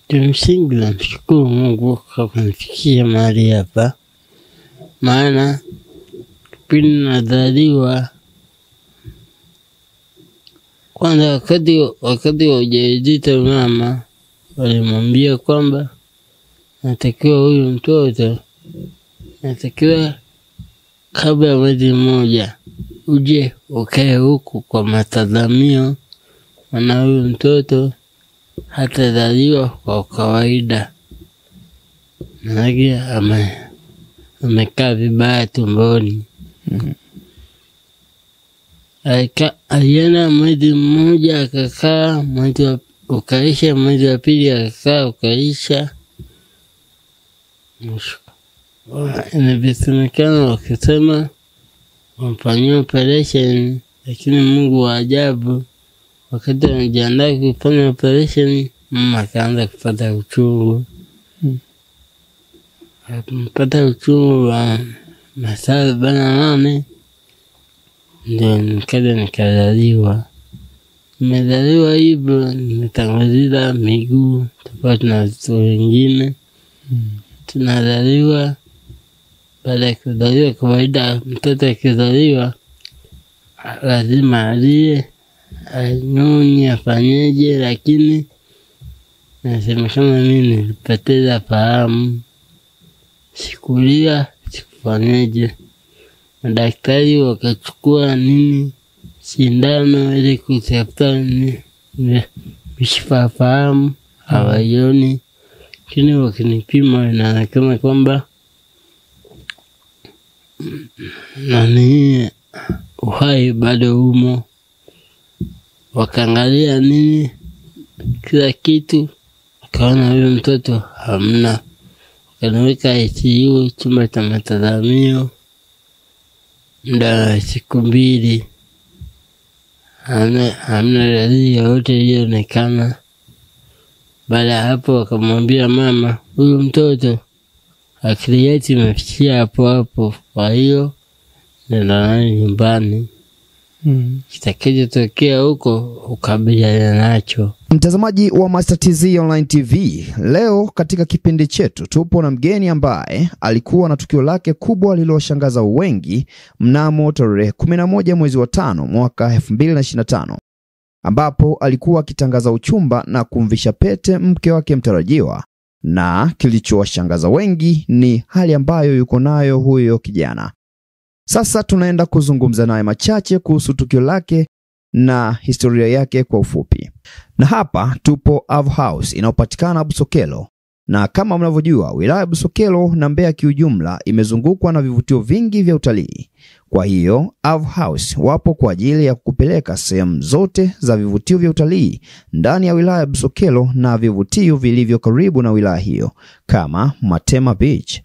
Kimsingi namshukuru Mungu kwa kunifikisha mahali hapa. Maana kipindi nazaliwa, kwanza wakati wa ujauzito mama walimwambia kwamba natakiwa huyu mtoto kabla ya mwezi mmoja uje ukae huku kwa matazamio, maana huyu mtoto hatazaliwa kwa kawaida. Manake amekaa vibaya tumboni. Alienda mwezi mmoja akakaa, ukaisha, mwezi wa pili akakaa ukaisha. Inavisemekana wakisema wamfanyia operation, lakini Mungu wa ajabu, wakati wanajiandaa kufanya operation, mama akaanza kupata uchungu. Mpata uchungu wa masaa 48, ndio nikazaliwa. Nimezaliwa hivyo, nimetanguliza miguu tofauti na watoto wengine. Tunazaliwa, baada ya kuzaliwa kawaida, mtoto akizaliwa lazima alie, anyonye, afanyeje, lakini nasema kama mimi nilipoteza fahamu. Sikulia, sikufanyeje. Madaktari wakachukua sindano ili kutafuta mishipa fahamu, hawaioni. Lakini wakinipima inaonekana kwamba uhai bado umo. Wakaangalia kila kitu, wakaona huyo mtoto hamna. Wakaniweka ICU, chumba cha matazamio, muda wa siku 2. Hamna dalili yoyote iliyoonekana. Baada ya hapo wakamwambia mama, huyu mtoto akili yake imefikia hapo, kwa hiyo nenda naye nyumbani. Kitakachotokea huko ukabiliana nacho. Mtazamaji wa Master TZ Online TV, leo katika kipindi chetu tupo na mgeni ambaye alikuwa na tukio lake kubwa lililoshangaza wengi mnamo tarehe 11 mwezi wa 5 mwaka 2025, ambapo alikuwa akitangaza uchumba na kumvisha pete mke wake mtarajiwa, na kilichowashangaza wengi ni hali ambayo yuko nayo huyo kijana. Sasa tunaenda kuzungumza naye machache kuhusu tukio lake na historia yake kwa ufupi. Na hapa tupo Ave House inayopatikana Busokelo. Na kama mnavyojua, wilaya Busokelo na Mbeya kiujumla imezungukwa na vivutio vingi vya utalii. Kwa hiyo Ave House wapo kwa ajili ya kukupeleka sehemu zote za vivutio vya utalii ndani ya wilaya Busokelo na vivutio vilivyo karibu na wilaya hiyo kama Matema Beach,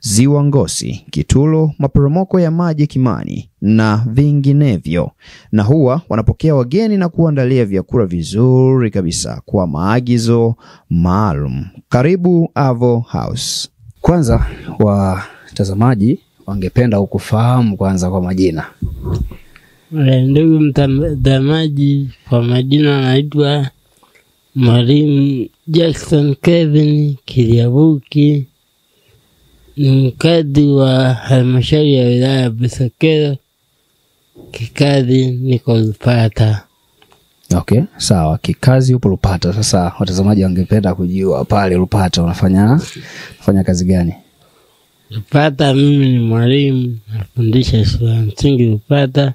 Ziwa Ngosi, Kitulo, maporomoko ya maji Kimani na vinginevyo. Na huwa wanapokea wageni na kuandalia vyakula vizuri kabisa kwa maagizo maalum. Karibu Ave House. Kwanza watazamaji wangependa ukufahamu kwanza kwa majina. Ndugu mtazamaji, kwa majina naitwa Mwalimu Jackson Kevin Kiliabuki. Ni mkazi wa halmashauri ya wilaya ya Busokelo. Kikazi niko Lupata. Okay, sawa. Kikazi upo Lupata. Sasa watazamaji wangependa kujua pale Lupata unafanya kazi gani? Lupata mimi ni mwalimu, nafundisha shule ya msingi Lupata.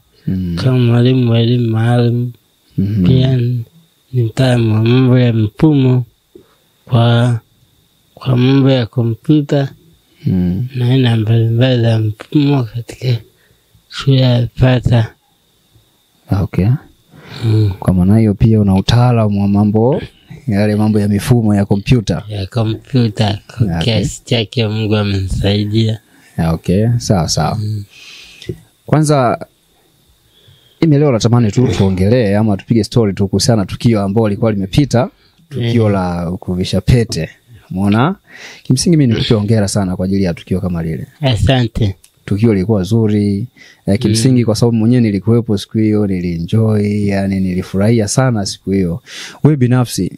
Kama mwalimu wa elimu maalum. Pia ni mtaalamu wa mambo ya mifumo kwa mambo ya kompyuta. Na aina mbalimbali za mfumo katika shule ya Lupata. Okay. Kwa maana hiyo pia una utaalamu wa mambo ya mifumo ya kompyuta. Ya kompyuta kwa kiasi chake Mungu amenisaidia. Okay, sawa. Kwanza leo natamani tu tuongelee ama tupige story tu kuhusiana na tukio ambalo lilikuwa limepita, tukio la kuvisha pete. Umeona? Kimsingi mimi nikupe hongera sana kwa ajili ya tukio kama lile. Asante. Tukio lilikuwa zuri. Kimsingi kwa sababu mwenyewe nilikuwepo siku hiyo, nilienjoy, yani nilifurahia sana siku hiyo. Wewe binafsi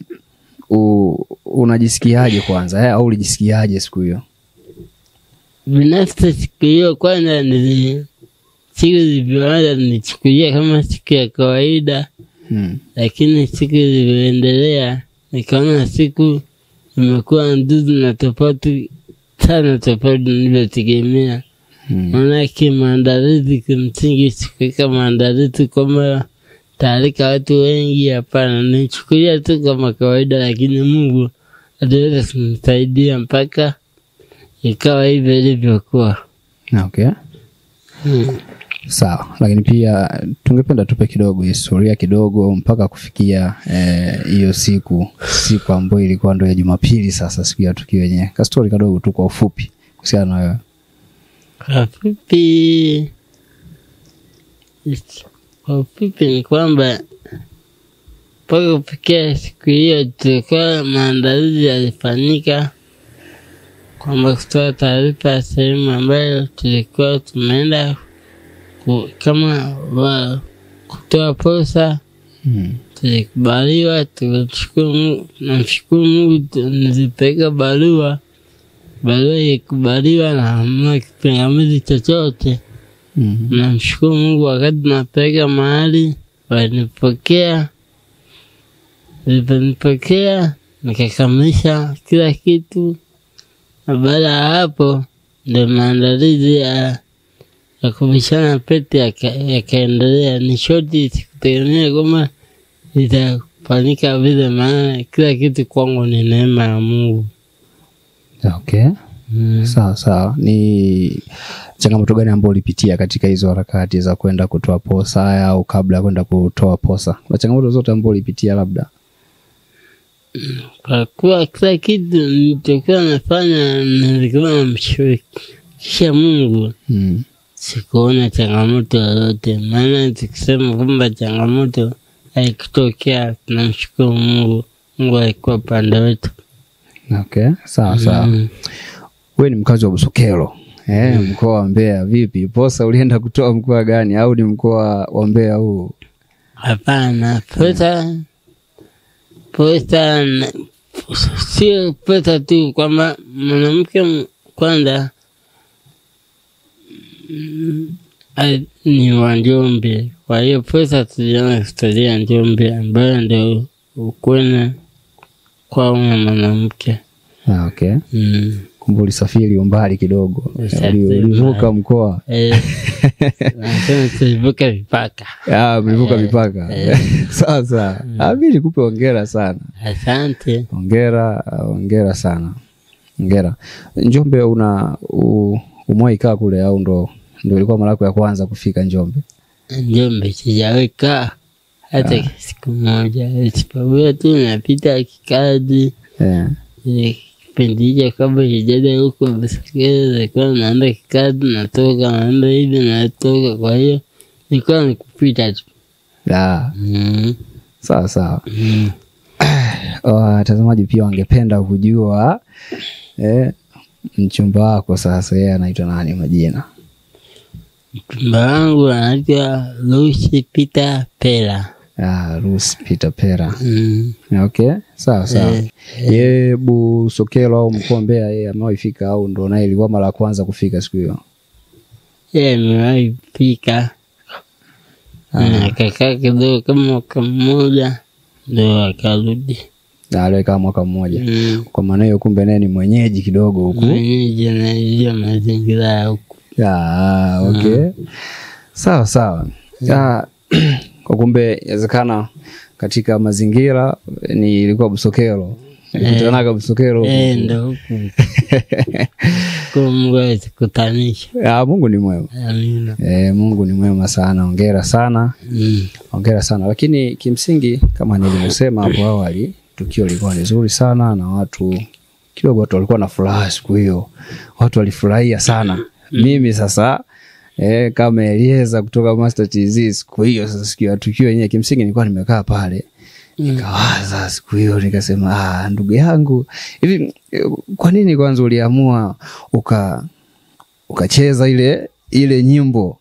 unajisikiaje kwanza au ulijisikiaje siku hiyo? Binafsi siku hiyo kwanza siku zilivyoanza nilichukulia kama siku ya kawaida. Lakini siku zilivyoendelea nikaona siku imekuwa nzuri na tofauti sana, tofauti nilivyotegemea. Manake maandalizi kimsingi sikuweka maandalizi kwamba taalika watu wengi, hapana. Nilichukulia tu kama kawaida, lakini Mungu aliweza kumsaidia mpaka ikawa hivyo ilivyokuwa. Okay. Sawa, lakini pia tungependa tupe kidogo historia kidogo mpaka kufikia hiyo siku ambayo ilikuwa ndio ya Jumapili, sasa siku ya tukio yenyewe. Ka story kidogo tu kwa ufupi kuhusiana na wewe. Kwa ufupi ni kwamba mpaka kufikia siku hiyo tulikuwa maandalizi yalifanyika kwamba kutoa taarifa sehemu ambayo tulikuwa tumeenda kama kutoa posa. Tulikubaliwa, namshukuru Mungu nilipeleka barua ilikubaliwa na hamna kipingamizi chochote. Namshukuru Mungu wakati napeleka mahali walinipokea, nikakamilisha kila kitu. Na baada ya hapo ndio maandalizi ya kuvishana pete yakaendelea. Ni shoti, sikutegemea kama itafanyika vile, maana kila kitu kwangu ni neema ya Mungu. Okay. Sawa. Ni changamoto gani ambayo ulipitia katika hizo harakati za kwenda kutoa posa au kabla ya kwenda kutoa posa? Kwa changamoto zote ambazo ulipitia labda? Kwa kuwa kila kitu nilichokuwa nafanya nilikuwa namshirikisha Mungu. Sikuona changamoto yoyote, maana tukisema kwamba changamoto haikutokea, tunamshukuru Mungu. Mungu alikuwa pande wetu. Okay, sawa. Wewe ni mkazi wa Busokelo, mkoa wa Mbeya. Vipi, posa ulienda kutoa mkoa gani, au ni mkoa wa Mbeya huu? Hapana, posa sio posa tu kwamba mwanamke kwanza ni wa Njombe. Kwa hiyo posa tuliona historia Njombe ambayo ndio ukwena kwa mwanamke. Okay. Kumbe ulisafiri umbali kidogo. Ulivuka mkoa. Nasema tulivuka mipaka. Mlivuka mipaka. Sasa, mimi nikupe hongera sana. Asante. Hongera sana. Hongera. Njombe umewahi kaa kule au ndo ilikuwa mara yako ya kwanza kufika Njombe? Njombe sijaweka hata siku moja. Isipokuwa tu napita kikazi. Kipindi hicho kabla sijaja huko Busokelo nilikuwa naenda kikazi, natoka naenda hivi natoka, kwa hiyo nilikuwa nikupita tu. Sawa. Watazamaji pia wangependa kujua mchumba wako sasa, yeye anaitwa nani majina? Mchumba wangu anaitwa Lucy Peter Pera. Lucy Peter Pera. Okay, sawa. Yeye Busokelo au mkoa Mbeya, yeye amewahi fika au ndo naye ilikuwa mara ya kwanza kufika siku hiyo? Yeye amewahi fika. Akakaa kidogo kama mwaka mmoja ndio akarudi. Alikaa mwaka mmoja. Kwa maana hiyo kumbe naye ni mwenyeji kidogo huku. Mwenyeji anajua mazingira huku. Okay. Sawa. Kwa kumbe inawezekana katika mazingira ilikuwa Busokelo. Nilikutana Busokelo. Ndio huko. Kwa Mungu atukutanisha. Mungu ni mwema. Amina. Mungu ni mwema sana. Hongera sana. Hongera sana. Lakini kimsingi kama nilivyosema hapo awali, tukio lilikuwa nzuri sana na watu walikuwa na furaha siku hiyo. Watu walifurahia sana. Mimi sasa kama Elieza kutoka Master TZ siku hiyo, sasa siku ya tukio yenyewe kimsingi nilikuwa nimekaa pale. Nikawaza siku hiyo nikasema ndugu yangu, hivi kwa nini kwanza uliamua ukacheza ile nyimbo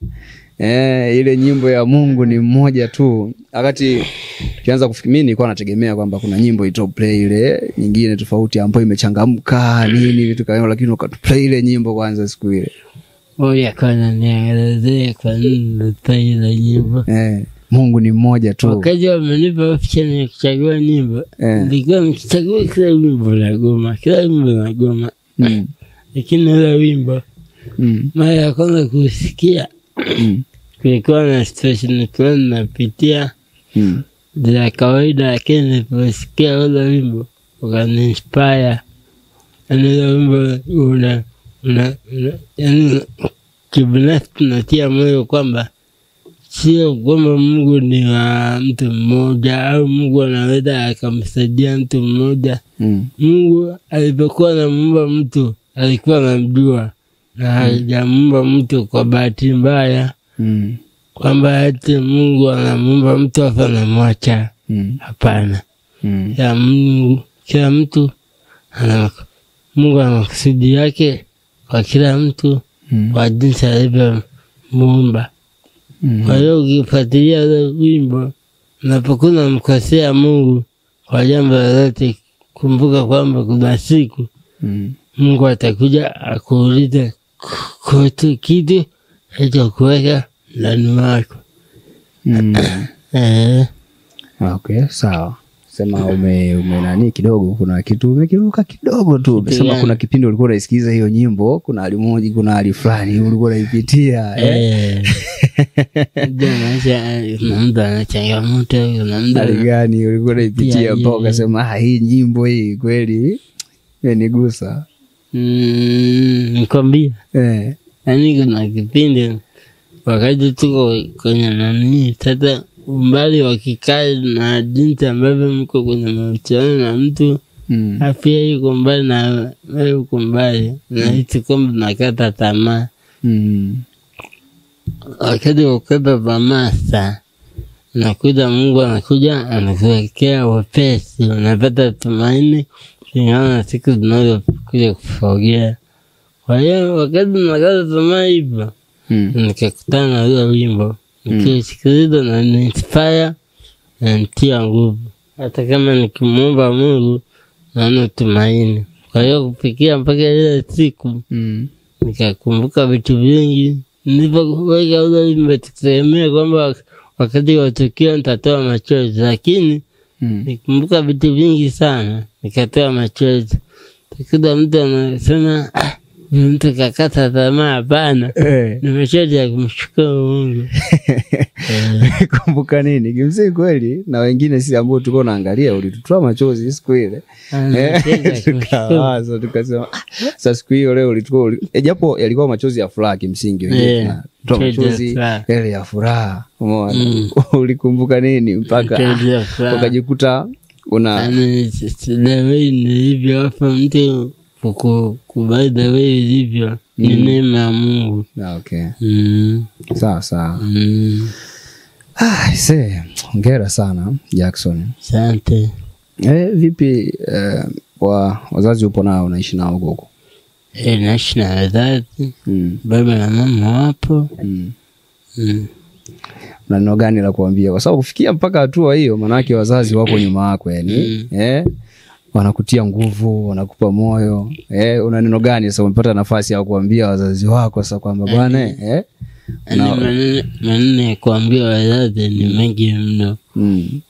Ile nyimbo ya Mungu ni mmoja tu. Wakati kianza kufikiri, mimi nilikuwa nategemea kwamba kuna nyimbo itoplay ile nyingine tofauti ambayo imechangamka nini vitu kama, lakini ukatuplay ile nyimbo kwanza siku ile. Ya kana nielezea kwa nini ile nyimbo. Mungu ni mmoja tu. Wakati wamenipa option ya kuchagua nyimbo, nilikuwa nikichagua kila wimbo na goma, lakini ile wimbo mara ya kwanza kusikia kulikuwa na situation fulani napitia za kawaida, lakini niliposikia ule wimbo ukani-inspire. Ule wimbo yaani kibinafsi tunatia moyo kwamba sio kwamba Mungu ni wa mtu mmoja au Mungu anaweza akamsaidia mtu mmoja. Mungu alipokuwa anamuumba mtu alikuwa anamjua, na hajamuumba mtu kwa bahati mbaya. Kwamba ati Mungu anamuumba mtu afa anamwacha. Hapana. Ya Mungu, kila mtu Mungu ana makusudi yake kwa kila mtu kwa jinsi alivyomuumba. Kwa hiyo ukifuatilia ule wimbo, unapokuwa unamkosea Mungu kwa jambo lolote, kumbuka kwamba kuna siku Mungu atakuja akuulize kitu hicho kuweka ndani mwako. Okay, sawa. Sema ume kidogo, kuna kitu umekiruka kidogo tu. Sema kuna kipindi ulikuwa unaisikiza hiyo nyimbo, kuna alimoji, kuna hali fulani ulikuwa unaipitia. Ndio changamoto, hali gani ulikuwa unaipitia mpaka ukasema hii nyimbo hii kweli imenigusa? Nikwambia. Yaani kuna kipindi wakati tuko kwenye nani, sasa umbali wa kikazi na jinsi ambavyo mko kwenye mahusiano na mtu, afya yuko mbali na wewe yuko mbali, na hicho kwamba nakata tamaa. Wakati ukata tamaa sasa, nakuja Mungu anakuja anakuwekea wepesi, unapata tumaini kulingana na siku zinazokuja kusogea. Kwa hiyo wakati nakata tamaa hivyo, nikakutana na ule wimbo, nikisikiliza na inspire na nitia nguvu. Hata kama nikimuomba Mungu naona tumaini. Kwa hiyo kufikia mpaka ile siku nikakumbuka vitu vingi. Nilipoweka ule wimbo tutegemea kwamba wakati wa tukio nitatoa machozi, lakini nikumbuka vitu vingi sana nikatoa machozi. Kila mtu anasema mtu kakata tamaa, hapana. Nimeshaje ya kumshukuru Mungu. Kumbuka nini? Kimsingi kweli na wengine sisi ambao tulikuwa naangalia ulitutoa machozi siku ile. Tukawaza tukasema sasa siku hiyo leo ulitutoa, japo yalikuwa machozi ya furaha kimsingi wengine. Toa machozi ile ya furaha. Umeona? Ulikumbuka nini mpaka ukajikuta Sidawe nilivyo hapa mtu kubaida wewe hivyo ni neema ya Mungu. Okay. Sawa. Hongera sana Jackson. Asante. Vipi wazazi upo nao, unaishi nao huko? Naishi na wazazi. Baba na mama wapo. Na neno gani la kuambia? Kwa sababu kufikia mpaka hatua hiyo, maana yake wazazi wako nyuma yako yani. Wanakutia nguvu, wanakupa moyo. Una neno gani sasa umepata nafasi ya kuambia wazazi wako sasa kwamba bwana maneno kuambia wazazi ni mengi mno.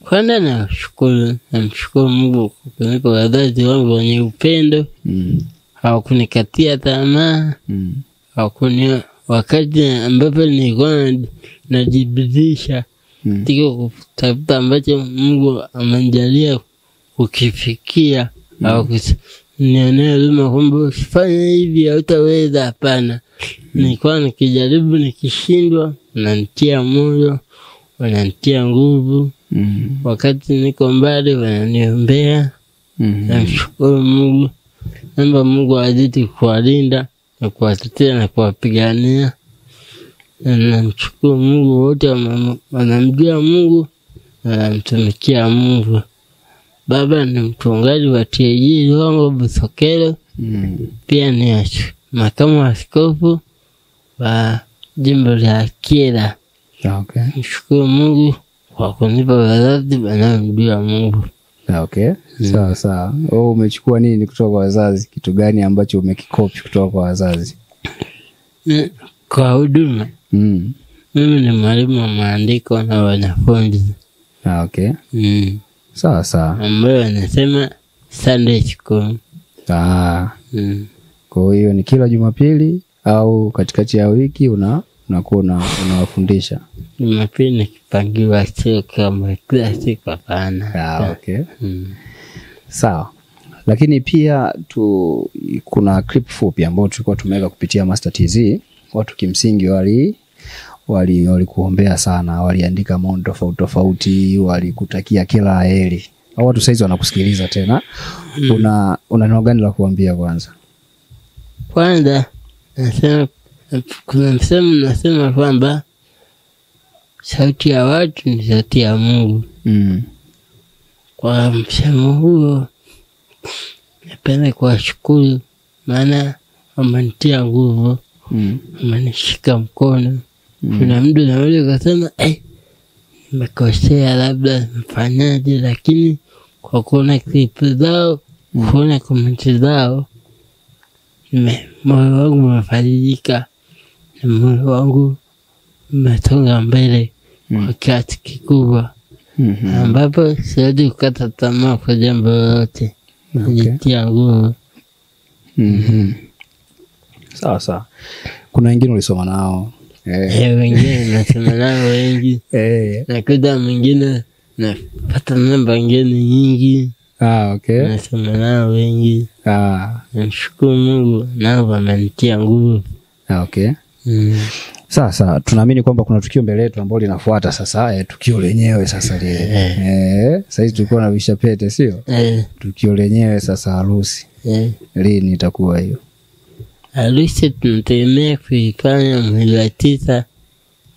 Kwanza namshukuru Mungu kwa kunipa wazazi wangu wenye upendo. Hawakunikatia tamaa. Wakati ambapo nilikuwa najibidisha tiko kutafuta ambacho Mungu amenijalia kukifikia, hawakunionea huruma kwamba usifanye hivi hautaweza, hapana. Nilikuwa nikijaribu, nikishindwa wananitia moyo, wananitia nguvu. Wakati niko mbali wananiombea. Namshukuru Mungu. Naomba Mungu azidi kuwalinda na kuwatetea na kuwapigania. Namshukuru Mungu, wote wanamjua Mungu na wanamtumikia Mungu. Baba ni mchungaji wa TAG Ruangwa Busokelo. Pia ni makamu wa askofu wa jimbo la Kyela. Okay. Nishukuru Mungu kwa kunipa wazazi wanaomjua Mungu. Okay. Sawa sawa. Umechukua nini kutoka kwa wazazi? Kitu gani ambacho umekikopi kutoka kwa wazazi? Kwa huduma. Mimi ni mwalimu wa maandiko na wanafunzi. Okay. Sawa sawa. Ambayo anasema Sunday School. Kwa hiyo ni kila Jumapili au katikati ya wiki unakuwa unawafundisha? Jumapili nikipangiwa, sio kama kila siku, hapana. Okay. Sawa. Lakini pia kuna clip fupi ambayo tulikuwa tumeweka kupitia Master TZ. Watu kimsingi walikuombea sana, waliandika mambo tofauti, walikutakia kila heri. Hao watu saizi wanakusikiliza tena. Una neno gani la kuambia kwanza? Kwanza nasema kuna msemo nasema kwamba sauti ya watu ni sauti ya Mungu. Kwa msemo huo napenda kuwashukuru, maana wamenitia nguvu, wamenishika mkono. Kuna mtu anaweza kusema nimekosea, labda mfanyaje, lakini kwa kuona clip zao, kuona comment zao, moyo wangu umefarijika, moyo wangu umesonga mbele kwa kiasi kikubwa, ambapo siwezi kukata tamaa kwa jambo lolote. Nijitia nguvu. Sawa sawa. Kuna wengine ulisoma nao? Wengine nasoma nao wengi. Nakuta mwingine napata namba ngeni nyingi. Okay. Nasoma nao wengi. Nashukuru Mungu, nao wamenitia nguvu. Okay. Sasa tunaamini kwamba kuna tukio mbele yetu ambalo linafuata sasa, tukio lenyewe sasa lile. Sasa hivi tulikuwa na visha pete, sio? Tukio lenyewe sasa, harusi. Lini itakuwa hiyo? Harusi tunategemea kuifanya mwezi wa 9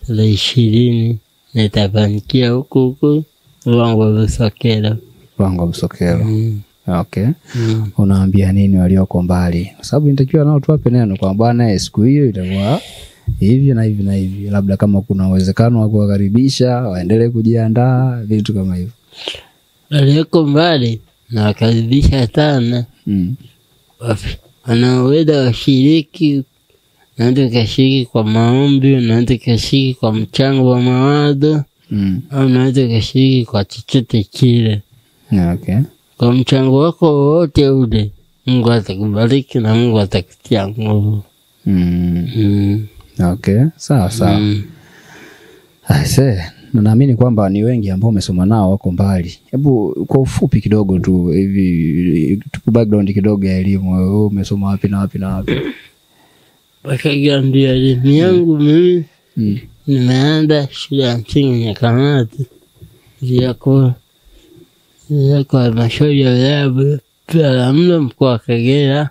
tarehe 20, na itafanikia huko Ruangwa Busokelo. Ruangwa Busokelo. Okay. Unaambia nini walioko mbali? Kwa sababu nitakiwa nao tuwape neno kwa bwana, siku hiyo itakuwa hivi na hivi na hivi, labda kama kuna uwezekano wa kuwakaribisha waendelee kujiandaa, vitu kama hivyo. Walioko mbali na wakaribisha sana. Wanaweza washiriki, naweza kashiriki kwa maombi, naweza kashiriki kwa mchango wa mawazo, au naweza kashiriki kwa chochote kile. Okay. Kwa mchango wako wote ule, Mungu atakubariki na Mungu atakutia nguvu. Okay, sawa sawa. Naamini kwamba ni wengi ambao umesoma nao wako mbali. Hebu kwa ufupi kidogo tu hivi, tupe background kidogo ya elimu. Wewe umesoma wapi na wapi na wapi? Background ya elimu yangu mimi, nimeanza shule ya msingi Nyakamati. Kwa halmashauri ya wilaya Biharamulo, mkoa wa Kagera.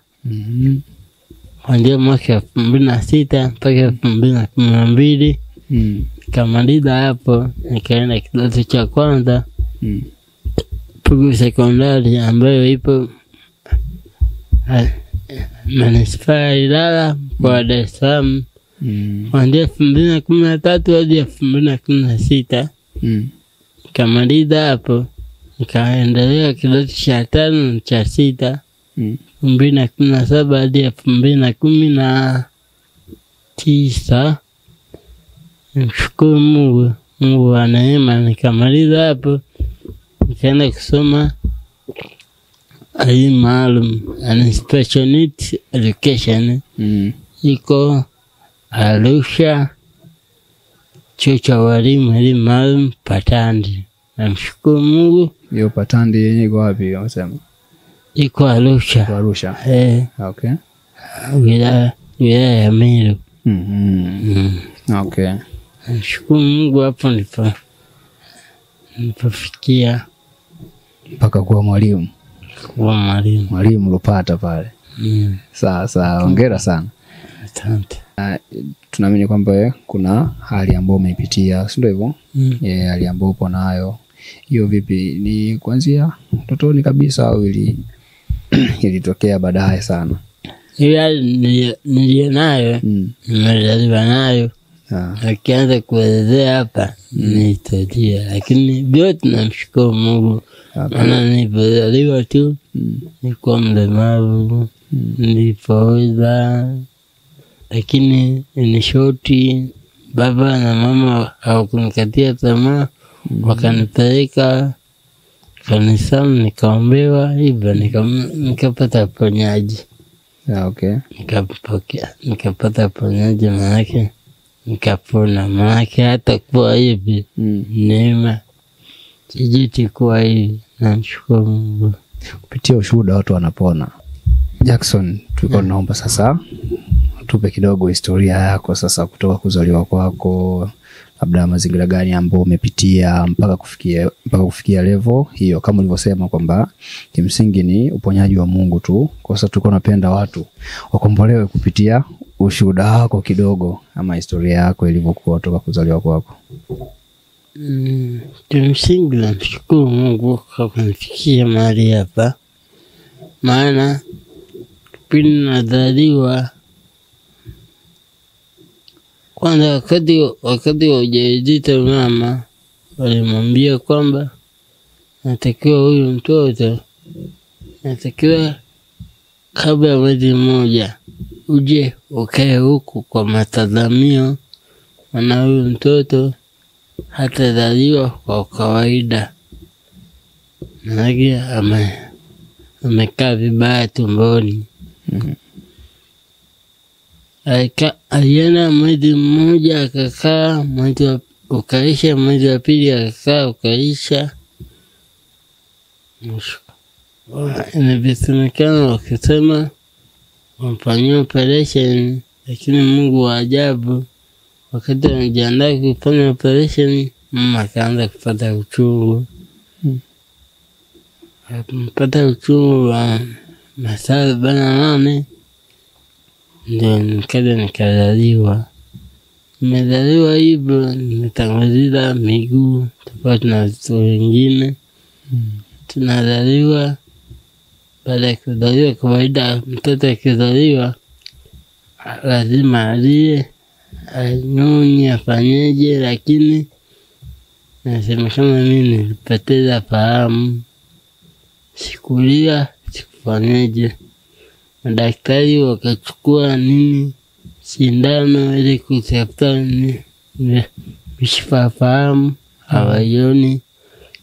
Kuanzia mwaka 2006 mpaka 2012. Nikamaliza hapo, nikaenda kidato cha kwanza Pugu sekondari ambayo ipo manispaa ya Ilala kwa Dar es Salaam. Kuanzia 2013 hadi 2016. Nikamaliza hapo, nikaendelea kidato cha 5 na cha 6. 2017 hadi 2019. Nashukuru Mungu, Mungu wa neema, nikamaliza hapo, nikaenda kusoma elimu maalum, special needs education. Iko Arusha, chuo cha walimu elimu maalum Patandi. Namshukuru Mungu. Hiyo Patandi yenyewe iko wapi unasema? Iko Arusha. Arusha. Okay. Wilaya ya Meru. Okay. Nashukuru Mungu, hapo nipofikia mpaka kuwa mwalimu. Mwalimu ulopata pale. Sawa, hongera sana. Asante. Tunaamini kwamba kuna hali ambayo umeipitia, si ndio hivyo? Hali ambayo upo nayo. Hiyo vipi, ni kuanzia utotoni kabisa au ilitokea baadaye sana? Hiyo nilio nayo, nimezaliwa nayo. Akianza kuelezea hapa ni historia, lakini vyote namshukuru Mungu. Maana nilipozaliwa tu nilikuwa mlemavu, nilipooza, lakini ni shoti. Baba na mama hawakunikatia tamaa, wakanipeleka kanisani, nikaombewa, hivyo nikapata ponyaji. Okay. Nikapata ponyaji, manake nikapona. Manake hata kuwa hivi neema, sijiti kuwa hivi, namshukuru Mungu. Kupitia ushuhuda watu wanapona. Jackson, tulikuwa tunaomba sasa tupe kidogo historia yako sasa, kutoka kuzaliwa kwako, labda mazingira gani ambayo umepitia mpaka kufikia level hiyo, kama ulivyosema kwamba kimsingi ni uponyaji wa Mungu tu. Kwa sasa tulikuwa tunapenda watu wakombolewe kupitia ushuhuda wako kidogo, ama historia yako ilivyokuwa kutoka kuzaliwa kwako. Kimsingi namshukuru Mungu kwa kunifikia mahali hapa. Maana kipindi nazaliwa, kwanza wakati wa ujauzito mama walimwambia kwamba natakiwa huyu mtoto, natakiwa kabla ya mwezi mmoja uje ukae huku kwa matazamio, maana huyu mtoto hatazaliwa kwa kawaida. Manake amekaa vibaya tumboni. Alienda mwezi mmoja akakaa, ukaisha, mwezi wa pili akakaa, ukaisha. Inavisemekana wakisema wamfanyia operation, lakini Mungu wa ajabu, wakati wanajiandaa kufanya operation, mama akaanza kupata uchungu. Mpata uchungu wa masaa 48, ndio nikazaliwa. Nimezaliwa hivyo, nimetanguliza miguu tofauti na watoto wengine. Tunazaliwa, baada ya kuzaliwa kawaida, mtoto akizaliwa lazima alie, anyonye, afanyeje, lakini nasema kama mimi nilipoteza fahamu. Sikulia, sikufanyeje. Madaktari wakachukua sindano ili kutafuta mishipa fahamu, hawaioni.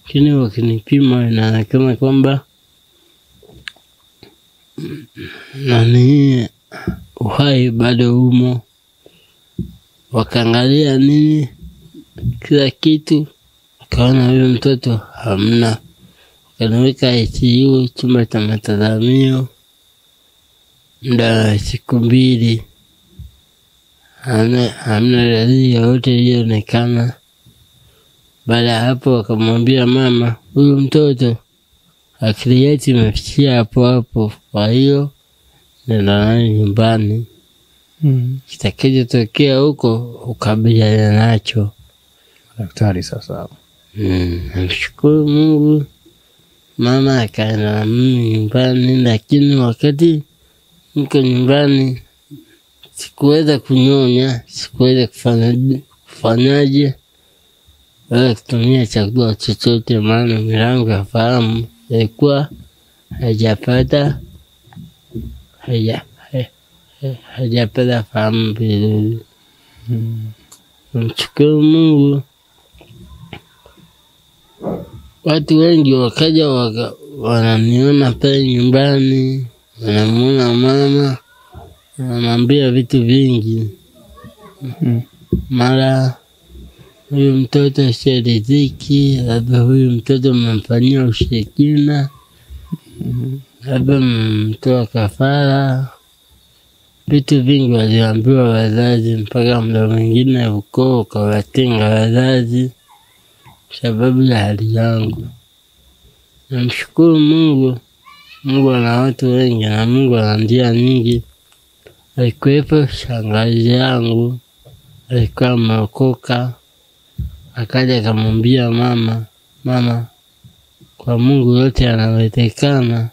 Lakini wakinipima inaonekana kwamba uhai bado umo. Wakaangalia kila kitu, wakaona huyo mtoto hamna. Wakaniweka ICU, chumba cha matazamio, muda wa siku 2. Hamna dalili yoyote ilionekana. Baada ya hapo wakamwambia mama, huyu mtoto akili yake imefikia hapo, kwa hiyo nenda naye nyumbani. Kitakachotokea huko ukabiliana nacho. Daktari sasa. Namshukuru Mungu, mama akaenda na mimi nyumbani, lakini wakati niko nyumbani sikuweza kunyonya, sikuweza kufanyaje wala kutumia chakula chochote, maana milango ya fahamu ilikuwa hajapata fahamu vizuri. Namshukuru Mungu, watu wengi wakaja wananiona pale nyumbani, wanamuona mama, wanamwambia vitu vingi. Mara huyu mtoto si riziki, labda huyu mtoto mmemfanyia ushirikina, labda mmemtoa kafara. Vitu vingi waliambiwa wazazi, mpaka muda mwingine ukoo ukawatenga wazazi sababu ya hali yangu. Namshukuru Mungu, Mungu ana watu wengi na Mungu ana njia nyingi. Alikuwepo shangazi yangu, alikuwa ameokoka, akaja akamwambia mama, kwa Mungu yote yanawezekana,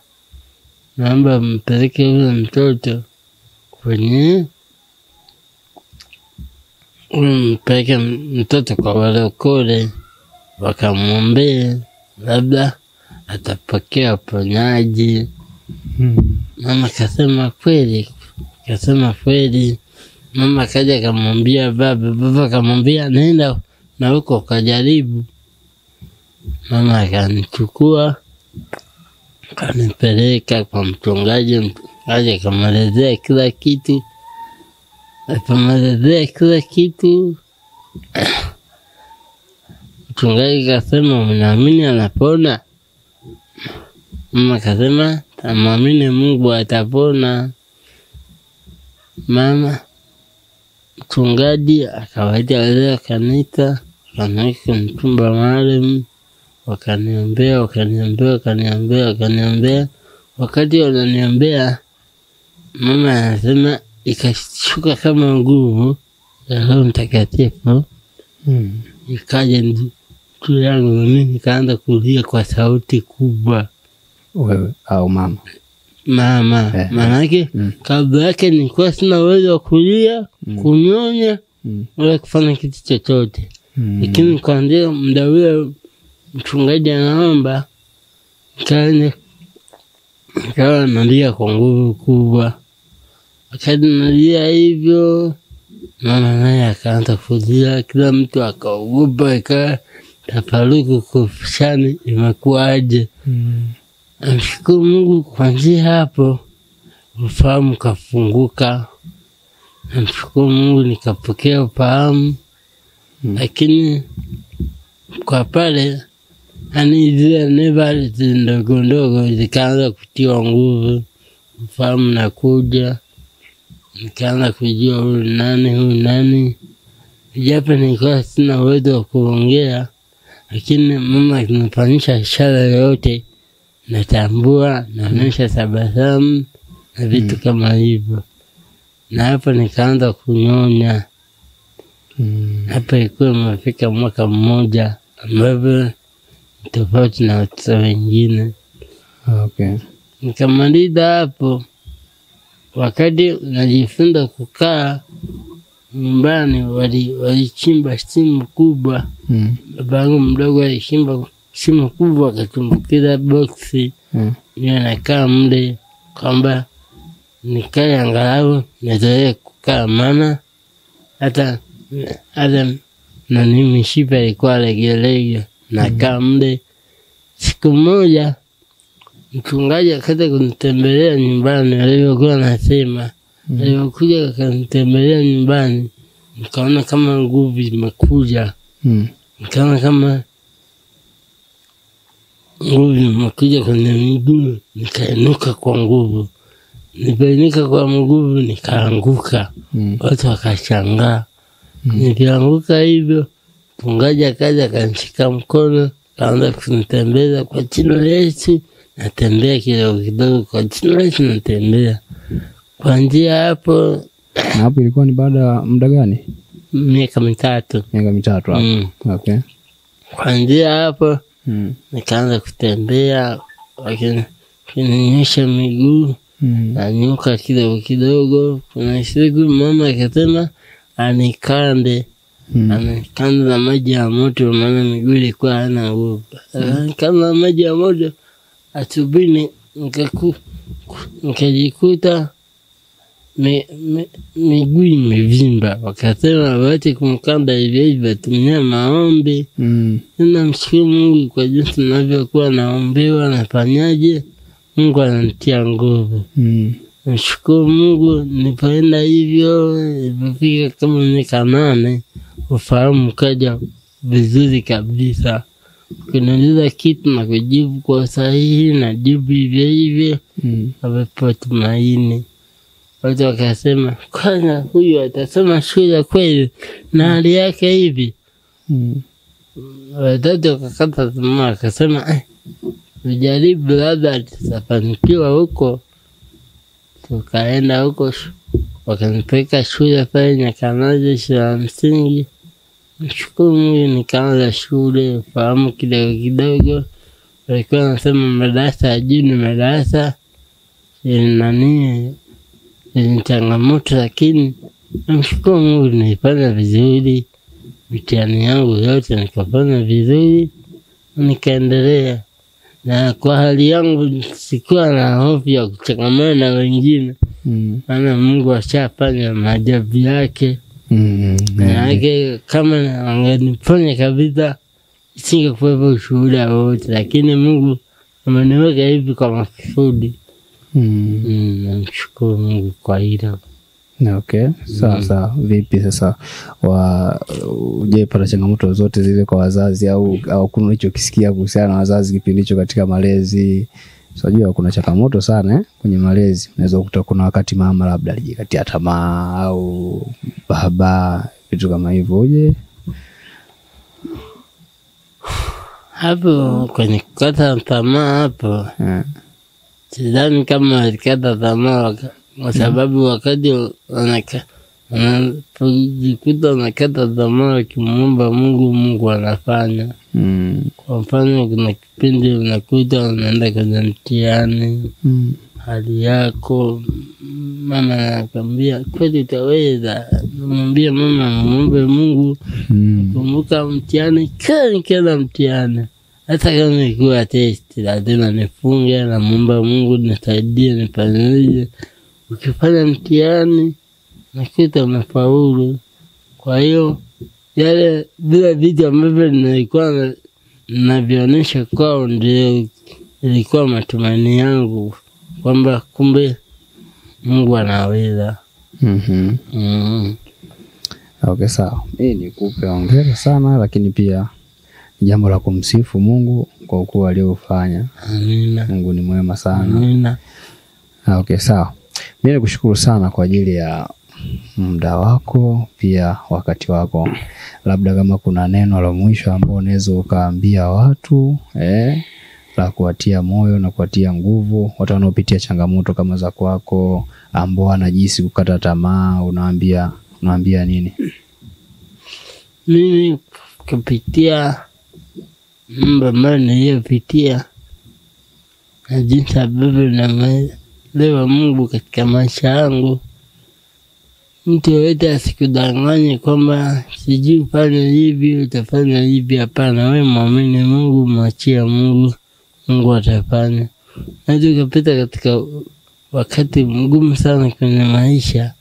naomba mpeleke yule mtoto mpeke mtoto kwa walokole, wakamwombea labda atapokea uponyaji. Mama kasema kweli. Mama kaja kamwambia baba kamwambia nenda na huko kajaribu. Mama akanichukua kanipeleka kwa mchungaji akamwelezea kila kitu. Mchungaji kasema mnaamini anapona? Mama kasema tamwamini Mungu atapona. Mama mchungaji akawaita wale kanisa, kanaweka mchumba maalum, wakaniombea. Wakati wananiombea, mama anasema ikashuka kama nguvu ya Roho Mtakatifu. Ikaja juu yangu, mimi nikaanza kulia kwa sauti kubwa. Wewe au mama? Manake kabla yake nilikuwa sina uwezo wa kulia, kunyonya, wala kufanya kitu chochote. Lakini kuanzia muda ule mchungaji anaomba, nikawa nalia kwa nguvu kubwa. Wakati nalia hivyo, mama naye akaanza kulia, kila mtu akaogopa, ikawa tafaruku kufishani imekuwaje. Namshukuru Mungu kuanzia hapo ufahamu kafunguka. Namshukuru Mungu nikapokea ufahamu. Lakini kwa pale zile neva ndogo zikaanza kutiwa nguvu. Ufahamu nakuja, nikaanza kujua huyu nani. Japo nilikuwa sina uwezo wa kuongea, lakini mama akinifanyisha ishara yoyote natambua, naonyesha tabasamu na vitu kama hivyo. Na hapo nikaanza kunyonya. Hapo ilikuwa imefika mwaka mmoja, ambavyo tofauti na watoto wengine. Nikamaliza hapo. Wakati najifunza kukaa nyumbani, walichimba shimo kubwa. Babangu mdogo alichimba shimo kubwa, akatumbukiza boksi. Nakaa mle kwamba nikae angalau nizoee kukaa, maana hata mishipa ilikuwa legelege. Nakaa mle. Siku moja mchungaji akaja kunitembelea nyumbani. Alivyokuwa anasema, alivyokuja akanitembelea nyumbani, nikaona kama nguvu imekuja. Nikaona kama nguvu imekuja kwenye miguu, nikainuka kwa nguvu. Nilipoinuka kwa nguvu nikaanguka. Watu wakashangaa. Nilianguka hivyo, mchungaji akaja akanishika mkono, kaanza kunitembeza kwa jina la Yesu. Natembea kidogo kwa jina la Yesu, natembea. Kuanzia hapo. Na hapo ilikuwa ni baada ya muda gani? Miaka mitatu hapo. Kuanzia hapo nikaanza kutembea, wakininyosha miguu, nanyuka kidogo. Kuna siku mama akasema anikande na maji ya moto, maana miguu ilikuwa hana nguvu. Anikanda na maji ya moto. Asubuhi nikajikuta miguu imevimba. Wakasema waweze kumkanda hivyo, tumia maombi. Namshukuru Mungu kwa jinsi ninavyokuwa naombewa, nafanyaje, Mungu ananitia nguvu. Namshukuru Mungu. Nilipoenda hivyo, ilipofika kama miaka 8, ufahamu kaja vizuri kabisa. Ukiniuliza kitu na kujibu kwa sahihi, na jibu hivyo. Hapo tumaini. Watu wakasema, kwanza huyu atasoma shule kweli na hali yake hivi? Watoto wakakata tamaa, wakasema tujaribu, labda atafanikiwa huko. Tukaenda huko, wakanipeleka shule pale Nyakanazi, shule ya msingi. Nashukuru Mungu nikaanza shule, fahamu kidogo. Walikuwa wanasema madarasa ya juu ni madarasa yenye changamoto, lakini namshukuru Mungu nilifanya vizuri. Mitihani yangu yote nikafanya vizuri, nikaendelea. Na kwa hali yangu sikuwa na hofu ya kuchangamana na wengine. Maana Mungu ashafanya maajabu yake. Maana kama angeniponya kabisa singekuwepo ushuhuda wote, lakini Mungu ameniweka hivi kwa makusudi. Namshukuru Mungu kwa hilo. Okay, sawa. Vipi sasa ujaipata changamoto zote zile kwa wazazi au kuna ulichokisikia kuhusiana na wazazi kipindi hicho katika malezi? Unajua kuna changamoto sana kwenye malezi. Unaweza kukuta kuna wakati mama labda alijikatia tamaa au baba, vitu kama hivyo. Je, hapo kwenye kukata tamaa hapo sidhani kama alikata tamaa, kwa sababu wakati wanapojikuta wanakata tamaa wakimuomba Mungu, Mungu anafanya. Kwa mfano kuna kipindi unakuta unaenda kwenye mtihani, hali yako mama anakwambia kweli utaweza, namwambia mama muombe Mungu. Kumbuka mtihani, kila mtihani hata kama ilikuwa test lazima nifunge na muomba Mungu nisaidie nifanyeje. Ukifanya mtihani nakuta umefaulu. Kwa hiyo yale vile vitu ambavyo nilikuwa navionyesha kwao ndio ilikuwa matumaini yangu kwamba kumbe Mungu anaweza. Okay, sawa. Mimi nikupe hongera sana, lakini pia jambo la kumsifu Mungu kwa ukuu aliofanya. Amina. Mungu ni mwema sana. Amina. Okay, sawa. Mimi nikushukuru sana kwa ajili ya muda wako, pia wakati wako. Labda kama kuna neno la mwisho ambao unaweza ukaambia watu la kuwatia moyo na kuwatia nguvu watu wanaopitia changamoto kama za kwako, ambao wanajisi kukata tamaa, unaambia nini? Mimi kupitia mambo ambayo niliyopitia na jinsi ambavyo namwelewa Mungu katika maisha yangu, mtu yoyote asikudanganye kwamba sijui ufanye hivi utafanya hivi. Hapana, wewe muamini Mungu, mwachie Mungu, Mungu atafanya. Naweza ukapita katika wakati mgumu sana kwenye maisha,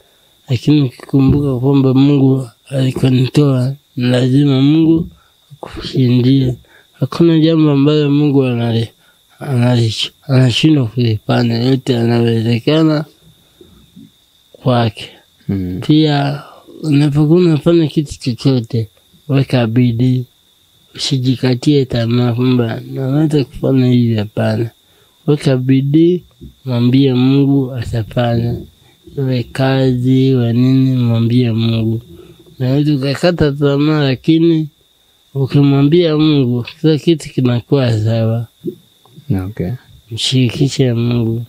lakini ukikumbuka kwamba Mungu alikonitoa, lazima Mungu akushindie. Hakuna jambo ambalo Mungu anashindwa kulifanya, yote yanawezekana kwake. Pia unapokuwa unafanya kitu chochote, weka bidii, usijikatie tamaa kwamba naweza kufanya hivi. Hapana, weka bidii, mwambie Mungu atafanya. Iwe kazi wa nini, mwambie Mungu. Naweza ukakata tamaa, lakini ukimwambia Mungu kila kitu kinakuwa sawa. Okay. Mshirikishe Mungu.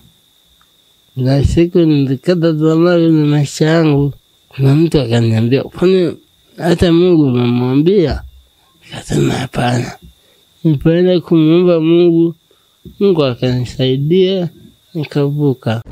Na siku nilikata tamaa kwenye maisha yangu, kuna mtu akaniambia, kwani hata Mungu umemwambia? Nikasema hapana. Nilipoenda kumwomba Mungu, Mungu akanisaidia nikavuka.